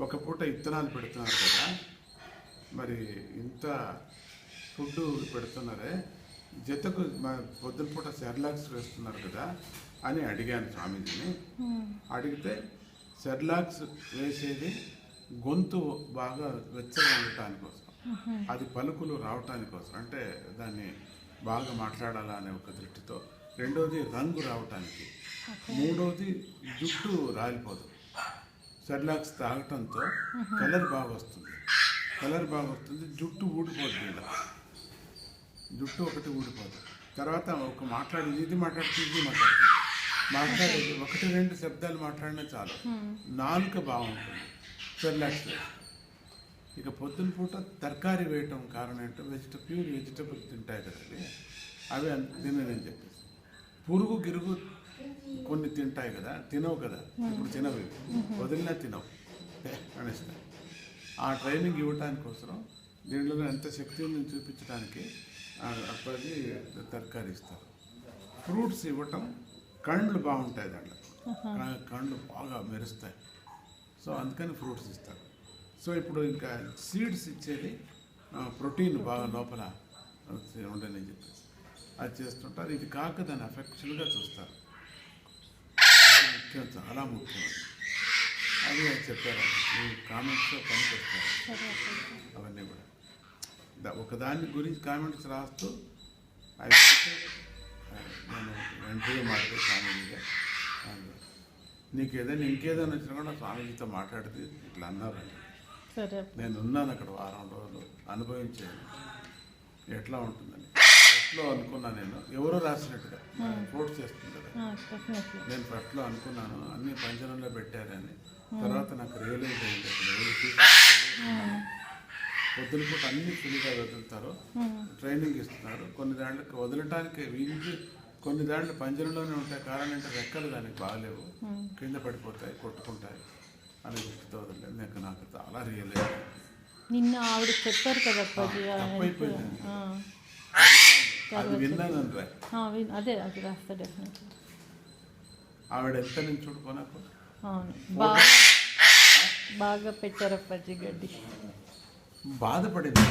ఒక పూట ఇత్తనాలు పెడుతున్నారు కదా, మరి ఇంత ఫుడ్ పెడుతున్నారే, జతకు పొద్దున పూట సెర్లాక్స్ వేస్తున్నారు కదా అని అడిగాను స్వామీజీని. అడిగితే సెర్లాక్స్ వేసేది గొంతు బాగా వెచ్చగా ఉండటానికి కోసం, అది పలుకులు రావటానికి కోసం, అంటే దాన్ని బాగా మాట్లాడాలా అనే ఒక దృష్టితో. రెండోది రంగు రావటానికి. మూడోది జుట్టు రాలిపోదు. సెర్లాక్స్ తాగటంతో కలర్ బాగా వస్తుంది. జుట్టు ఊడిపోతుంది. ఇలా జుట్టు ఒకటి ఊడిపోదు. తర్వాత ఒక ఇది మాట్లాడుతుంది మాట్లాడేది ఒకటి రెండు శబ్దాలు మాట్లాడినా చాలు, నాలుక బాగుంటుంది సెర్లాక్స్. ఇక పొద్దున పూట తరకారీ వేయటం కారణం ఏంటో, ప్యూర్ వెజిటబుల్స్ తింటాయి కదండి, అవి తినని చెప్పేసి. పురుగు గిరుగు కొన్ని తింటాయి కదా, తినవు కదా, ఇప్పుడు తినవు, వదిలినా తినవు అనేస్తాయి. ఆ ట్రైనింగ్ ఇవ్వటానికి కోసం దీంట్లో ఎంత శక్తి ఉందని చూపించడానికి అప్పటి తరకారీ ఇస్తారు. ఫ్రూట్స్ ఇవ్వటం, కళ్ళు బాగుంటాయి దాంట్లో, కళ్ళు బాగా మెరుస్తాయి. సో అందుకని ఫ్రూట్స్ ఇస్తారు. సో ఇప్పుడు ఇంకా సీడ్స్ ఇచ్చేది ప్రోటీన్ బాగా లోపల ఉండని చెప్పేసి అది చేస్తుంటారు. ఇది కాక దాన్ని అఫెక్షన్గా చూస్తారు. ముఖ్యం, చాలా ముఖ్యం. అది చెప్పారు, ఈ కామెంట్స్లో పనికొస్తారు అవన్నీ కూడా. ఒకదాని గురించి కామెంట్స్ రాస్తూ అయిపోతే నేను వెంటనే మాట్లాడే స్వామీజీగా, ఇంకేదైనా వచ్చినా కూడా స్వామీజీతో మాట్లాడితే ఇట్లా అన్నారండి. నేను ఉన్నాను అక్కడ వారం రోజులు, అనుభవించాను ఎట్లా ఉంటుందని. ఫస్ట్లో అనుకున్నా, నేను ఎవరో రాసినట్టుగా ఫోర్స్ చేస్తుంది కదా, నేను ఫస్ట్లో అనుకున్నాను అన్ని పంజరంలో పెట్టారని. తర్వాత నాకు రియలైజ్ అయింది, పొద్దున పూట అన్ని ఫుల్గా వదులుతారు, ట్రైనింగ్ ఇస్తున్నారు. కొన్ని దాంట్లోకి వదలటానికి వీళ్ళకి, కొన్ని దాంట్లో పంజరంలోనే ఉంటాయి. కారణం అంటే రెక్కలు దానికి బాగాలేవు, కింద పడిపోతాయి, కొట్టుకుంటాయి అని దృష్టితో వదలలేదు. నాకు చాలా రియలైజ్. నిన్న ఆవిడ చెప్పారు కదా, తప్పైపోయింది. అది విన్నాను. అదే అది రాస్తా డెఫినెట్లీ. ఆవిడ ఎంత నుంచి చూడుకోనకు. అవును, బాగా పెట్టారు అప్పాజీ గడ్డి. బాధపడింది.